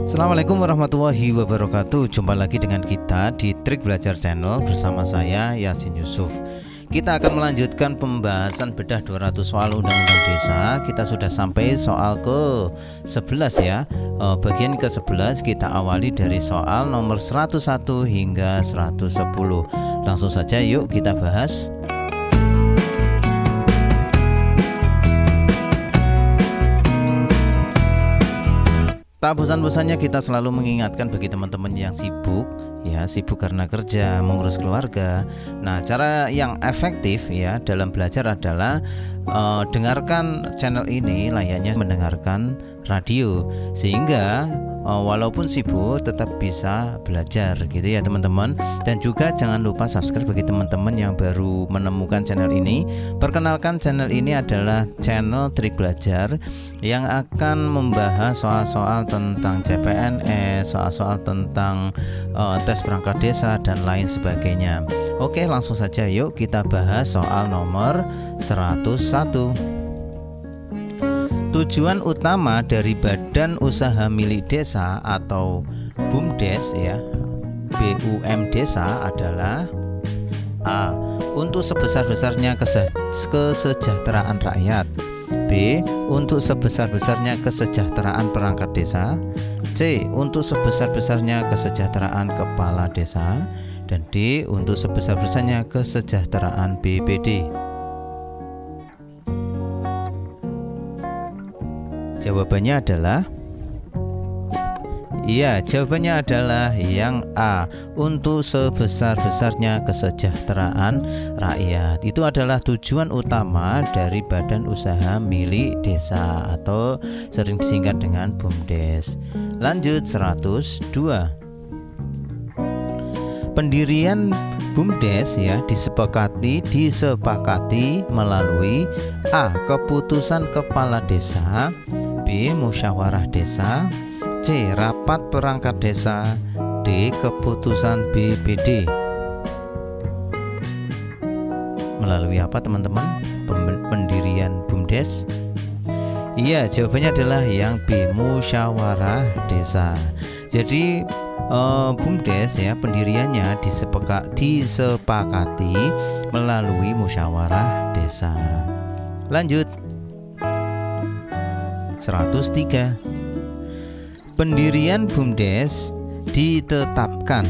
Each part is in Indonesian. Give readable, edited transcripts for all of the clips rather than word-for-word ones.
Assalamualaikum warahmatullahi wabarakatuh. Jumpa lagi dengan kita di Trik Belajar Channel bersama saya Yasin Yusuf. Kita akan melanjutkan pembahasan bedah 200 soal Undang-Undang Desa. Kita sudah sampai soal ke-11 ya. Bagian ke-11 kita awali dari soal nomor 101 hingga 110. Langsung saja yuk kita bahas. Tak bosan-bosannya kita selalu mengingatkan bagi teman-teman yang sibuk karena kerja, mengurus keluarga. Nah, cara yang efektif ya dalam belajar adalah dengarkan channel ini layaknya mendengarkan radio, sehingga walaupun sibuk tetap bisa belajar gitu ya teman-teman. Dan juga jangan lupa subscribe bagi teman-teman yang baru menemukan channel ini. Perkenalkan, channel ini adalah channel Trik Belajar yang akan membahas soal-soal tentang CPNS, soal-soal tentang tes perangkat desa dan lain sebagainya. Oke, langsung saja yuk kita bahas soal nomor 101. Tujuan utama dari Badan Usaha Milik Desa atau BUMDes ya, BUM Desa adalah A. Untuk sebesar-besarnya kesejahteraan rakyat. B. Untuk sebesar-besarnya kesejahteraan perangkat desa. C. Untuk sebesar-besarnya kesejahteraan kepala desa. Dan D. Untuk sebesar-besarnya kesejahteraan BPD. Jawabannya adalah jawabannya adalah yang A. Untuk sebesar-besarnya kesejahteraan rakyat. Itu adalah tujuan utama dari Badan Usaha Milik Desa atau sering disingkat dengan BUMDes. Lanjut 102. Pendirian BUMDes ya disepakati melalui A. Keputusan kepala desa, B. Musyawarah desa, C. Rapat perangkat desa, D. Keputusan BPD. Melalui apa teman-teman pendirian BUMDes? Iya, jawabannya adalah yang B. Musyawarah desa. Jadi BUMDes ya pendiriannya disepakati melalui musyawarah desa. Lanjut 103. Pendirian BUMDes ditetapkan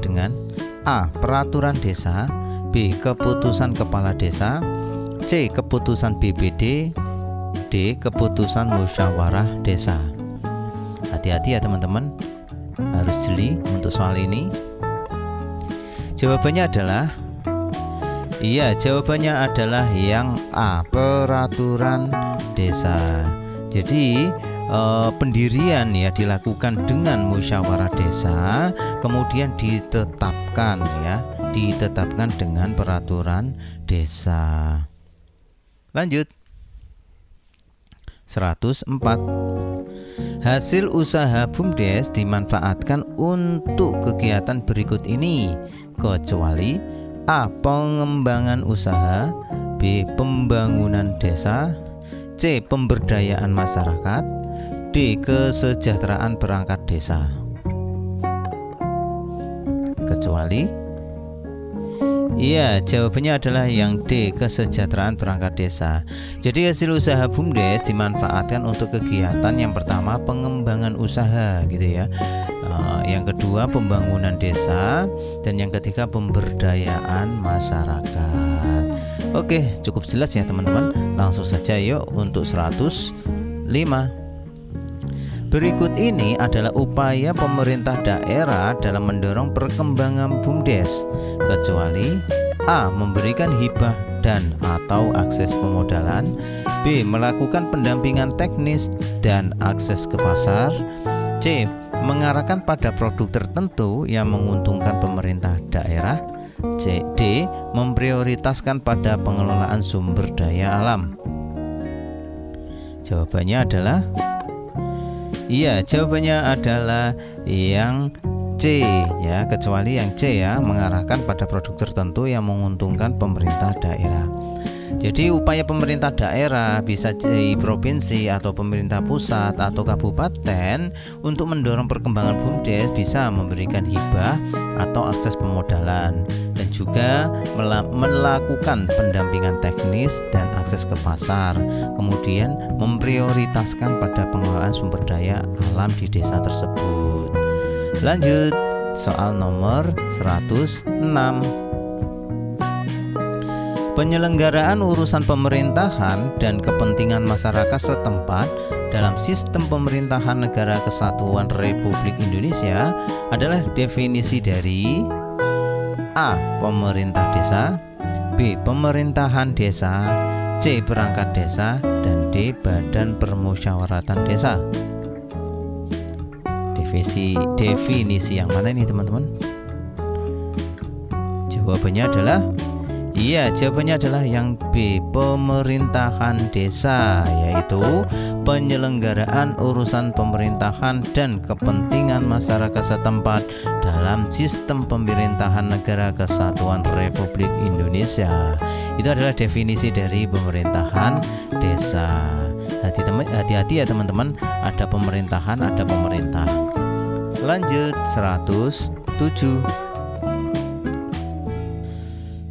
dengan A. Peraturan desa, B. Keputusan kepala desa, C. Keputusan BPD, D. Keputusan musyawarah desa. Hati-hati ya teman-teman, harus jeli untuk soal ini. Jawabannya adalah yang A. Peraturan desa. Jadi pendirian ya dilakukan dengan musyawarah desa, kemudian ditetapkan dengan peraturan desa. Lanjut 104. Hasil usaha BUMDes dimanfaatkan untuk kegiatan berikut ini, kecuali A. Pengembangan usaha, B. Pembangunan desa, C. Pemberdayaan masyarakat, D. Kesejahteraan perangkat desa. Kecuali jawabannya adalah yang D. Kesejahteraan perangkat desa. Jadi hasil usaha BUMDes dimanfaatkan untuk kegiatan yang pertama pengembangan usaha gitu ya, yang kedua pembangunan desa, dan yang ketiga pemberdayaan masyarakat. Oke, cukup jelas ya teman-teman. Langsung saja yuk untuk 105. Berikut ini adalah upaya pemerintah daerah dalam mendorong perkembangan BUMDes, kecuali A. Memberikan hibah dan atau akses pemodalan, B. Melakukan pendampingan teknis dan akses ke pasar, C. Mengarahkan pada produk tertentu yang menguntungkan pemerintah daerah, D. Memprioritaskan pada pengelolaan sumber daya alam. Jawabannya adalah yang C ya, kecuali yang C ya, mengarahkan pada produk tertentu yang menguntungkan pemerintah daerah. Jadi upaya pemerintah daerah, bisa di provinsi atau pemerintah pusat atau kabupaten, untuk mendorong perkembangan BUMDes bisa memberikan hibah atau akses pemodalan, dan juga melakukan pendampingan teknis dan akses ke pasar. Kemudian memprioritaskan pada pengelolaan sumber daya alam di desa tersebut. Lanjut, soal nomor 106. Penyelenggaraan urusan pemerintahan dan kepentingan masyarakat setempat dalam sistem pemerintahan Negara Kesatuan Republik Indonesia adalah definisi dari A. Pemerintah desa, B. Pemerintahan desa, C. Perangkat desa, dan D. Badan Permusyawaratan Desa. Definisi yang mana ini teman-teman? Jawabannya adalah yang B. Pemerintahan desa, yaitu penyelenggaraan urusan pemerintahan dan kepentingan masyarakat setempat dalam sistem pemerintahan Negara Kesatuan Republik Indonesia. Itu adalah definisi dari pemerintahan desa. Hati-hati ya teman-teman, ada pemerintahan, ada pemerintah. Lanjut, 107.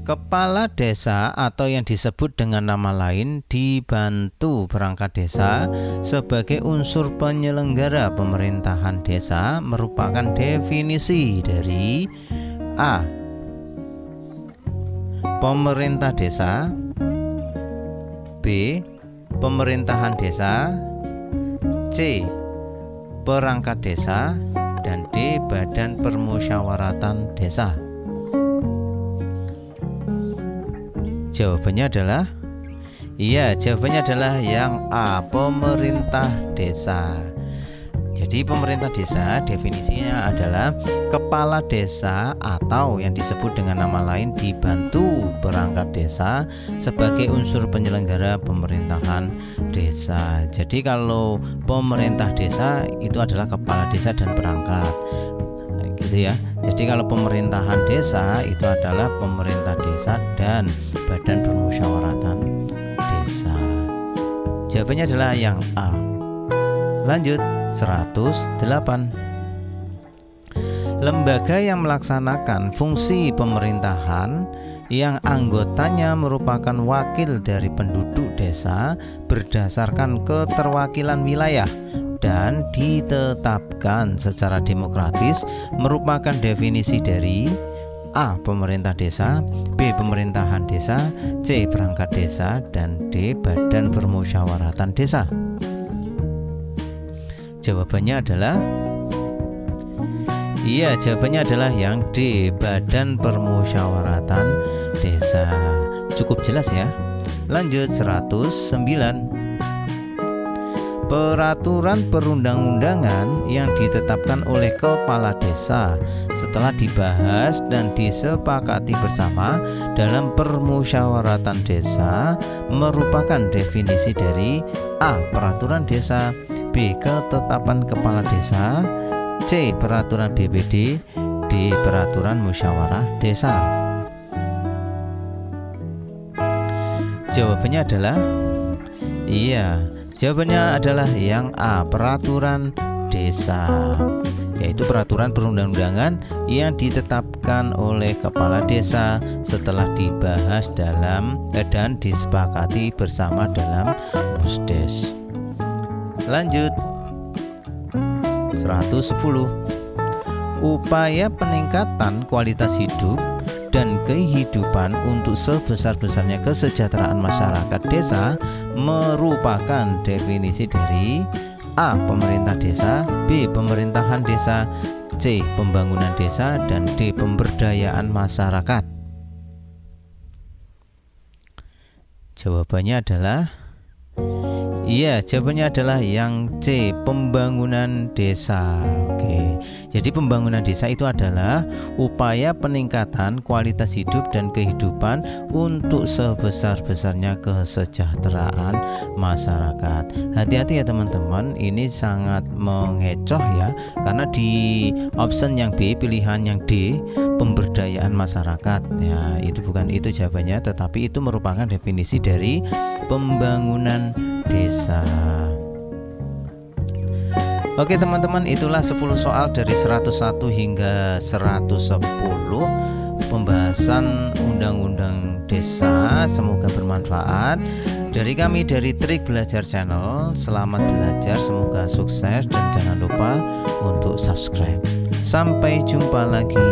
Kepala desa atau yang disebut dengan nama lain dibantu perangkat desa sebagai unsur penyelenggara pemerintahan desa merupakan definisi dari A. Pemerintah desa, B. Pemerintahan desa, C. Perangkat desa, dan D. Badan Permusyawaratan Desa. Jawabannya adalah yang A. Pemerintah desa. Jadi pemerintah desa definisinya adalah kepala desa atau yang disebut dengan nama lain dibantu perangkat desa sebagai unsur penyelenggara pemerintahan desa. Jadi kalau pemerintah desa itu adalah kepala desa dan perangkat, gitu ya. Jadi kalau pemerintahan desa itu adalah pemerintah desa dan Badan Permusyawaratan Desa. Jawabannya adalah yang A. Lanjut, 108. Lembaga yang melaksanakan fungsi pemerintahan yang anggotanya merupakan wakil dari penduduk desa berdasarkan keterwakilan wilayah dan ditetapkan secara demokratis merupakan definisi dari A. Pemerintah desa, B. Pemerintahan desa, C. Perangkat desa, dan D. Badan Permusyawaratan Desa. Jawabannya adalah yang D. Badan Permusyawaratan Desa. Cukup jelas ya. Lanjut, 109. Peraturan perundang-undangan yang ditetapkan oleh kepala desa setelah dibahas dan disepakati bersama dalam permusyawaratan desa merupakan definisi dari A. Peraturan desa, B. Ketetapan kepala desa, C. Peraturan BPD, D. Peraturan musyawarah desa. Jawabannya adalah yang A. Peraturan desa, yaitu peraturan perundang-undangan yang ditetapkan oleh kepala desa setelah dibahas dan disepakati bersama dalam BUMDes. Lanjut, 110. Upaya peningkatan kualitas hidup dan kehidupan untuk sebesar-besarnya kesejahteraan masyarakat desa merupakan definisi dari A. Pemerintah desa, B. Pemerintahan desa, C. Pembangunan desa, dan D. Pemberdayaan masyarakat. Jawabannya adalah Iya, jawabannya adalah yang C, pembangunan desa. Oke. Jadi pembangunan desa itu adalah upaya peningkatan kualitas hidup dan kehidupan untuk sebesar-besarnya kesejahteraan masyarakat. Hati-hati ya teman-teman, ini sangat mengecoh ya, karena di option yang B, pilihan yang D, pemberdayaan masyarakat. Ya, itu bukan itu jawabannya, tetapi itu merupakan definisi dari pembangunan desa. Oke teman-teman, itulah 10 soal dari 101 hingga 110 pembahasan undang-undang desa. Semoga bermanfaat. Dari kami dari Trik Belajar Channel, selamat belajar, semoga sukses dan jangan lupa untuk subscribe. Sampai jumpa lagi.